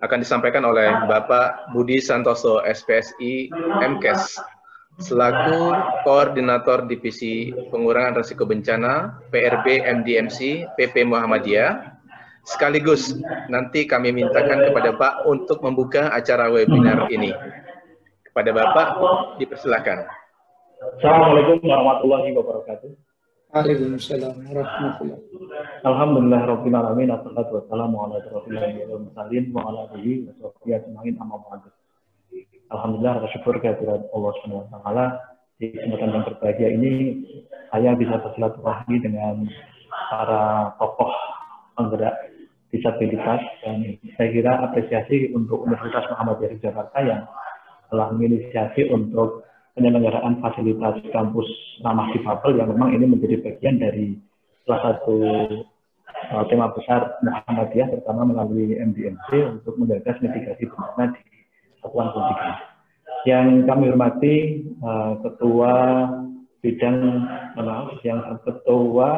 akan disampaikan oleh Bapak Budi Santoso, SPSI MKes, selaku Koordinator Divisi Pengurangan Risiko Bencana, PRB MDMC, PP Muhammadiyah. Sekaligus nanti kami mintakan kepada Pak untuk membuka acara webinar ini. Kepada Bapak, dipersilakan. Assalamualaikum warahmatullahi wabarakatuh. Waalaikumsalam warahmatullahi wabarakatuh. Alhamdulillah rabbil alamin, wassalatu wassalamu ala rasulillahil mursalin wa ala alihi wa sahbihi ajmain, amma ba'du. Alhamdulillah, bersyukur kehadirat Allah Subhanahu wa taala. Di kesempatan yang berbahagia ini saya bisa bersilaturahmi dengan para tokoh penggerak disabilitas, dan saya kira apresiasi untuk Universitas Muhammadiyah Jakarta yang telah menginisiasi untuk penyelenggaraan fasilitas kampus ramah difabel, yang memang ini menjadi bagian dari salah satu tema besar Muhammadiyah, terutama melalui MDMC untuk menggagas mitigasi bencana di satuan pendidikan. Yang kami hormati Ketua Bidang Ketua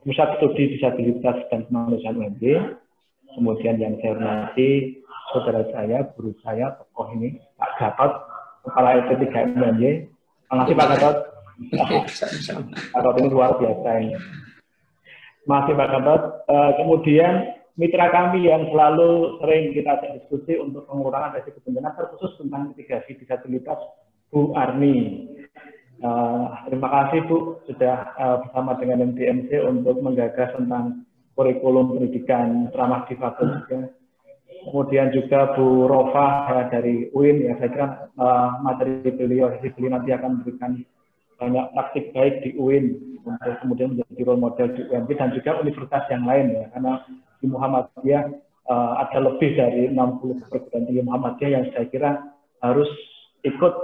Pusat Studi Disabilitas dan Kemanusiaan UMB, kemudian yang saya hormati saudara saya, guru saya, tokoh ini, Pak Gatot, Kepala LP3 MNY. Terima kasih Pak Gatot. Pak Gatot ini luar biasa ini. Masih Pak Gatot. Kemudian mitra kami yang selalu sering kita diskusi untuk pengurangan risiko bencana, terkhusus tentang mitigasi disabilitas, Bu Arni. Terima kasih Bu sudah bersama dengan MDMC untuk menggagas tentang kurikulum pendidikan ramah difabel. Kemudian juga Bu Rofa dari UIN, ya saya kira materi beliau nanti akan memberikan banyak praktik baik di UIN untuk kemudian menjadi role model di UMB dan juga universitas yang lain, ya, karena di Muhammadiyah ada lebih dari 60 perguruan tinggi Muhammadiyah yang saya kira harus ikut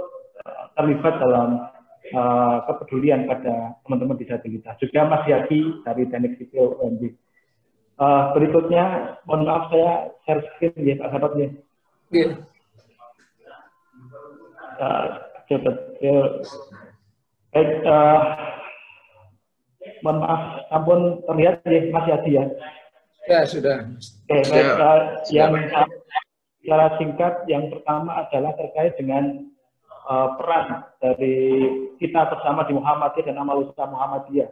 terlibat dalam kepedulian pada teman-teman disabilitas. Juga Mas Yaki dari Teknik Sipil UMB. Berikutnya, mohon maaf saya share screen ya Pak Gatot ya. Iya. Baik, mohon maaf, ampun terlihat ya Mas Yadi ya. Ya sudah. Oke, baik, yang secara singkat yang pertama adalah terkait dengan peran dari kita bersama di Muhammadiyah dan Amal Usaha Muhammadiyah.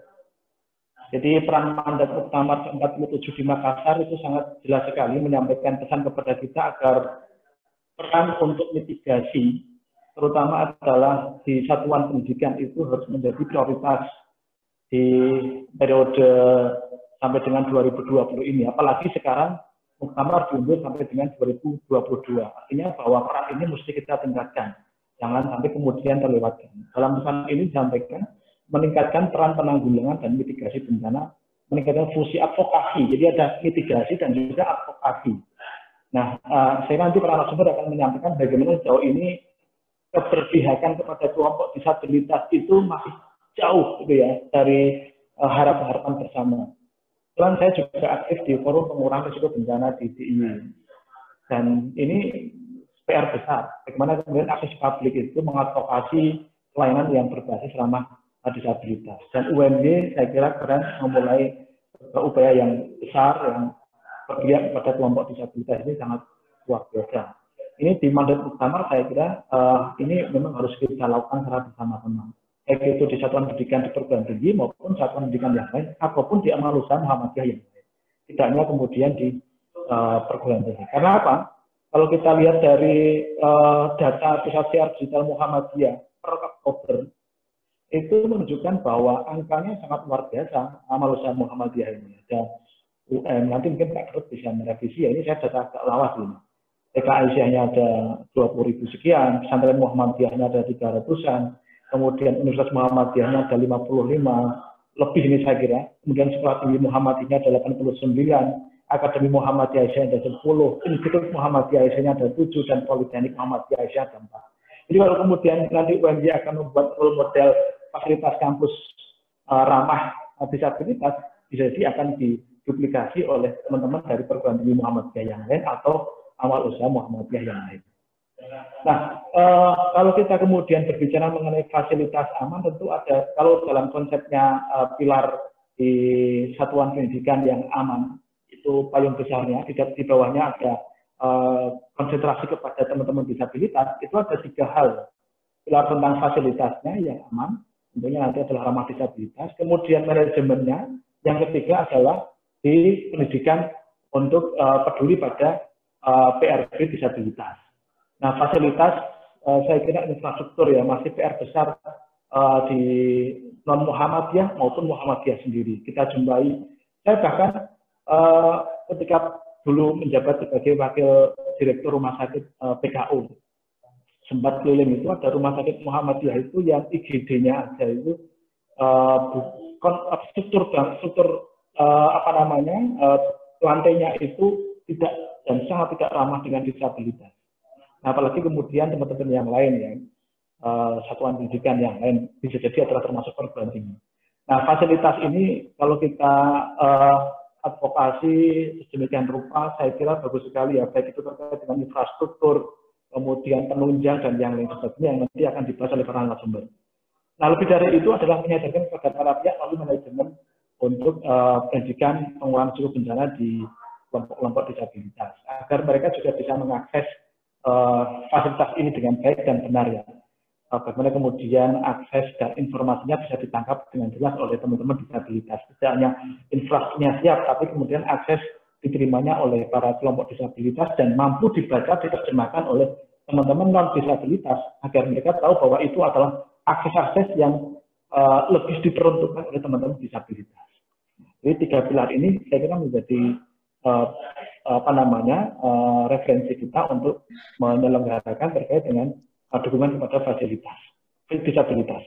Jadi peran mandat Muktamar 47 di Makassar itu sangat jelas sekali menyampaikan pesan kepada kita agar peran untuk mitigasi, terutama adalah di satuan pendidikan, itu harus menjadi prioritas di periode sampai dengan 2020 ini. Apalagi sekarang Muktamar diundur sampai dengan 2022. Artinya bahwa peran ini mesti kita tingkatkan. Jangan sampai kemudian terlewatkan. Dalam pesan ini disampaikan meningkatkan peran penanggulangan dan mitigasi bencana, meningkatkan fungsi advokasi. Jadi ada mitigasi dan juga advokasi. Nah, saya nanti para narasumber akan menyampaikan bagaimana sejauh ini keberpihakan kepada kelompok disabilitas itu masih jauh gitu ya dari harapan-harapan bersama. Kemudian saya juga aktif di forum pengurangan risiko bencana di DIY. Dan ini PR besar. Bagaimana kemudian akses publik itu mengadvokasi pelayanan yang berbasis ramah disabilitas. Dan UMB saya kira keren memulai upaya yang besar yang berpihak kepada kelompok disabilitas ini sangat luar biasa. Ini di mandat Muktamar saya kira ini memang harus kita lakukan secara bersama-sama. Baik itu di satuan pendidikan di perguruan tinggi maupun satuan pendidikan yang lain, ataupun di Amal Usaha Muhammadiyah yang lain. Tidak hanya kemudian di perguruan tinggi. Karena apa? Kalau kita lihat dari data Pusat Siar Digital Muhammadiyah per Oktober, itu menunjukkan bahwa angkanya sangat luar biasa Amal Usaha Muhammadiyah ini. Dan nanti mungkin Pak Gatot bisa merevisi ya, ini saya data agak lawas ini. TKI-nya ada 20.000 sekian, pesantren Muhammadiyahnya ada 300-an, kemudian Universitas Muhammadiyahnya ada 55, lebih ini saya kira. Kemudian Sekolah Tinggi Muhammadiyahnya ada 89, Akademi Muhammadiyah Aisyah ada 10, Institut Muhammadiyah Aisyahnya ada 7, dan Politeknik Muhammadiyah Aisyah ada 4. Jadi kalau kemudian nanti UMJ akan membuat role model fasilitas kampus ramah disabilitas, bisa jadi akan diduplikasi oleh teman-teman dari perguruan tinggi Muhammadiyah yang lain atau Amal Usaha Muhammadiyah yang lain. Nah, kalau kita kemudian berbicara mengenai fasilitas aman, tentu ada, kalau dalam konsepnya pilar di satuan pendidikan yang aman, itu payung besarnya, di bawahnya ada konsentrasi kepada teman-teman disabilitas, itu ada 3 hal. Pilar tentang fasilitasnya yang aman, tentunya nanti adalah ramah disabilitas, kemudian manajemennya, yang ketiga adalah di pendidikan untuk peduli pada PRB disabilitas. Nah, fasilitas saya kira infrastruktur ya masih PR besar di non Muhammadiyah maupun Muhammadiyah sendiri. Kita jumpai, saya bahkan ketika dulu menjabat sebagai wakil direktur rumah sakit PKU, sempat keliling itu ada rumah sakit Muhammadiyah itu yang IGD-nya aja itu struktur lantainya itu tidak dan sangat tidak ramah dengan disabilitas. Nah, apalagi kemudian teman-teman yang lain ya, satuan pendidikan yang lain bisa jadi adalah termasuk perguruan tinggi. Nah, fasilitas ini kalau kita advokasi sedemikian rupa, saya kira bagus sekali ya, baik itu terkait dengan infrastruktur, kemudian penunjang dan yang lain sebagainya yang nanti akan dibahas oleh para narasumber. Nah, lebih dari itu adalah menyadarkan kepada para pihak melalui manajemen untuk pendidikan pengurangan risiko bencana di kelompok-kelompok disabilitas, agar mereka juga bisa mengakses fasilitas ini dengan baik dan benar ya. Bagaimana kemudian akses dan informasinya bisa ditangkap dengan jelas oleh teman-teman disabilitas. Tidak hanya infrastrukturnya siap, tapi kemudian akses diterimanya oleh para kelompok disabilitas dan mampu dibaca, diterjemahkan oleh teman-teman non-disabilitas, agar mereka tahu bahwa itu adalah akses-akses yang lebih diperuntukkan oleh teman-teman disabilitas. Jadi 3 pilar ini saya kira menjadi referensi kita untuk menyelenggarakan terkait dengan dukungan kepada fasilitas disabilitas.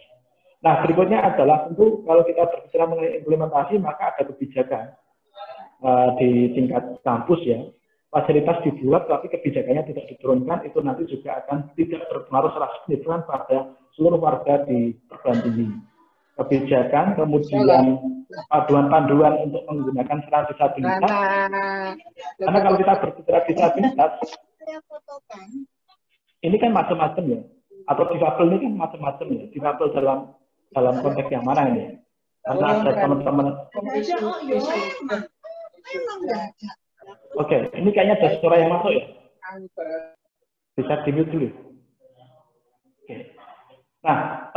Nah, berikutnya adalah tentu kalau kita berbicara mengenai implementasi, maka ada kebijakan di tingkat kampus ya. Fasilitas dibuat tapi kebijakannya tidak diturunkan, itu nanti juga akan tidak berpengaruh secara signifikan pada seluruh warga di perguruan tinggi. Kebijakan, kemudian panduan-panduan untuk menggunakan sarana disabilitas. Karena kalau kita berbicara disabilitas, ini kan macam-macam ya, atau difabel ini kan macam-macam ya. Difabel dalam konteks yang mana ini? Karena ada teman-teman. Oke, ini kayaknya ada suara yang masuk ya. Bisa di-mute dulu. Oke. Nah,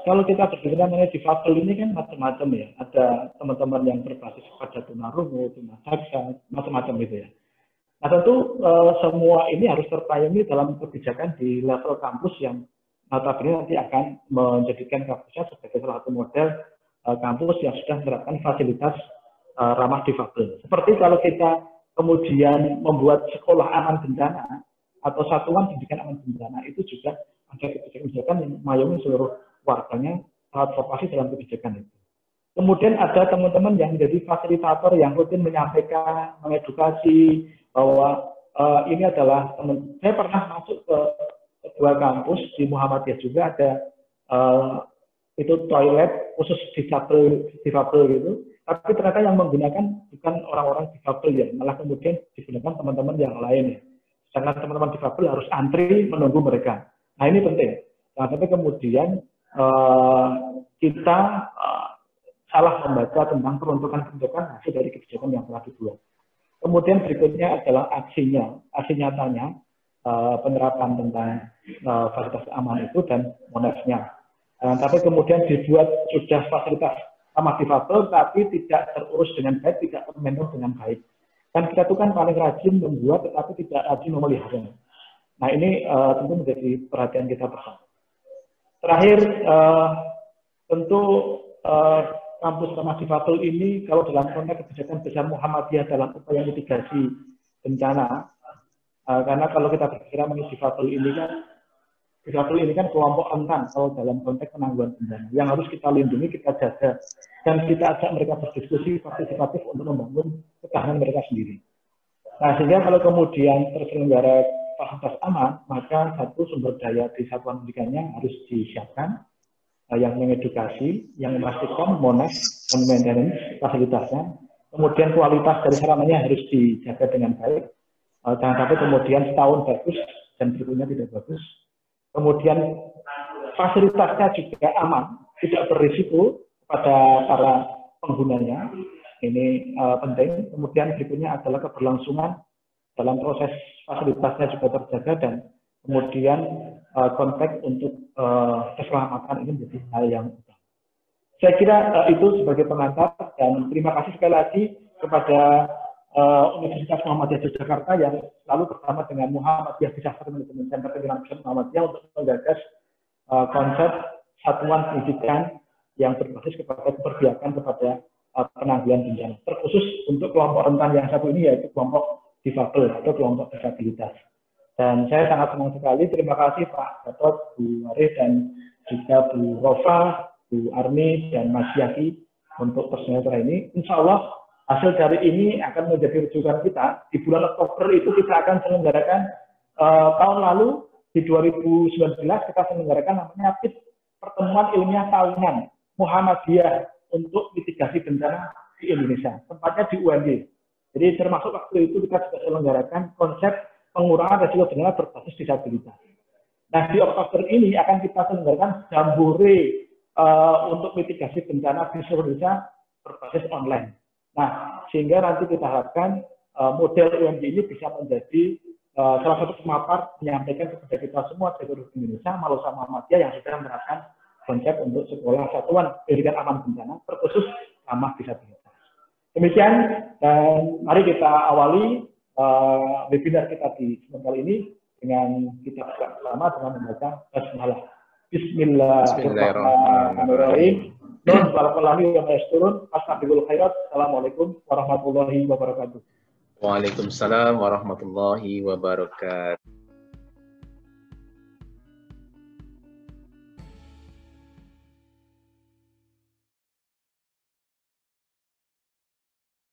kalau kita berbicara mengenai difabel ini kan macam-macam ya. Ada teman-teman yang berbasis pada tunarungu, tunasaksa, macam-macam gitu ya. Nah, tentu semua ini harus terpayungi dalam kebijakan di level kampus yang notabene nanti akan menjadikan kampusnya sebagai salah satu model kampus yang sudah menerapkan fasilitas ramah difabel. Seperti kalau kita kemudian membuat sekolah aman bencana atau satuan pendidikan aman bencana, itu juga ada kebijakan-kebijakan yang mayungi seluruh warganya advokasi dalam kebijakan itu. Kemudian ada teman-teman yang menjadi fasilitator yang rutin menyampaikan, mengedukasi bahwa ini adalah saya pernah masuk ke sebuah kampus di Muhammadiyah juga ada itu toilet khusus difabel gitu, tapi ternyata yang menggunakan bukan orang-orang difabel ya, malah kemudian digunakan teman-teman yang lain ya. Sedangkan teman-teman difabel harus antri menunggu mereka. Nah, ini penting. Jangan sampai kemudian kita salah membaca tentang peruntukan-peruntukan hasil dari kebijakan yang telah dibuat. Kemudian berikutnya adalah aksinya, aksi nyatanya penerapan tentang fasilitas aman itu dan monasnya. Tapi kemudian dibuat sudah fasilitas ramah difabel, tapi tidak terurus dengan baik, tidak termanage dengan baik. Dan kita itu kan paling rajin membuat, tetapi tidak rajin memelihara. Nah, ini tentu menjadi perhatian kita bersama. Terakhir, tentu kampus ramah difabel ini kalau dalam konteks kebijakan besar Muhammadiyah dalam upaya mitigasi bencana, karena kalau kita berbicara mengenai difabel ini kan kelompok rentan kalau dalam konteks penanggulangan bencana yang harus kita lindungi, kita jaga, dan kita ajak mereka berdiskusi partisipatif untuk membangun ketahanan mereka sendiri. Nah, sehingga kalau kemudian terselenggara fasilitas aman, maka satu sumber daya di satuan pendidikannya harus disiapkan, yang mengedukasi, yang memastikan monas dan maintenance fasilitasnya, kemudian kualitas dari sarananya harus dijaga dengan baik, jangan sampai kemudian setahun bagus dan berikutnya tidak bagus. Kemudian fasilitasnya juga aman, tidak berisiko pada para penggunanya, ini penting. Kemudian berikutnya adalah keberlangsungan dalam proses fasilitasnya juga terjaga dan kemudian konteks untuk keselamatan ini menjadi hal yang utama. Saya kira itu sebagai pengantar, dan terima kasih sekali lagi kepada Universitas Muhammadiyah Yogyakarta yang selalu bersama dengan Muhammadiyah Disaster Management Center Pendidikan Muhammadiyah untuk menggagas konsep satuan pendidikan yang berbasis kepada keberpihakan kepada penanggulangan bencana, terkhusus untuk kelompok rentan yang satu ini, yaitu kelompok difabel atau kelompok disabilitas. Dan saya sangat senang sekali, terima kasih Pak Gatot, Bu Arif, dan juga Bu Rofa, Bu Armi, dan Mas Yaki untuk personel ini. Insya Allah hasil dari ini akan menjadi rujukan kita. Di bulan Oktober itu kita akan selenggarakan, tahun lalu di 2019 kita selenggarakan namanya PIT, Pertemuan Ilmiah Tahunan Muhammadiyah untuk Mitigasi Bencana di Indonesia, tempatnya di UNY. Jadi termasuk waktu itu kita juga selenggarakan konsep pengurangan risiko bencana berbasis disabilitas. Nah, di Oktober ini akan kita selenggarakan jambore untuk mitigasi bencana di seluruh Indonesia berbasis online. Nah, sehingga nanti kita harapkan model UMD ini bisa menjadi salah satu pemapar menyampaikan kepada kita semua di seluruh Indonesia, Malusa Muhammadiyah yang sudah menerapkan konsep untuk sekolah satuan pendidikan aman bencana terkhusus ramah disabilitas. Demikian, dan mari kita awali webinar kita di sebentar ini dengan kita bersama dengan membaca basmalah. Bismillahirrahmanirrahim. Assalamualaikum warahmatullahi wabarakatuh. Waalaikumsalam warahmatullahi wabarakatuh.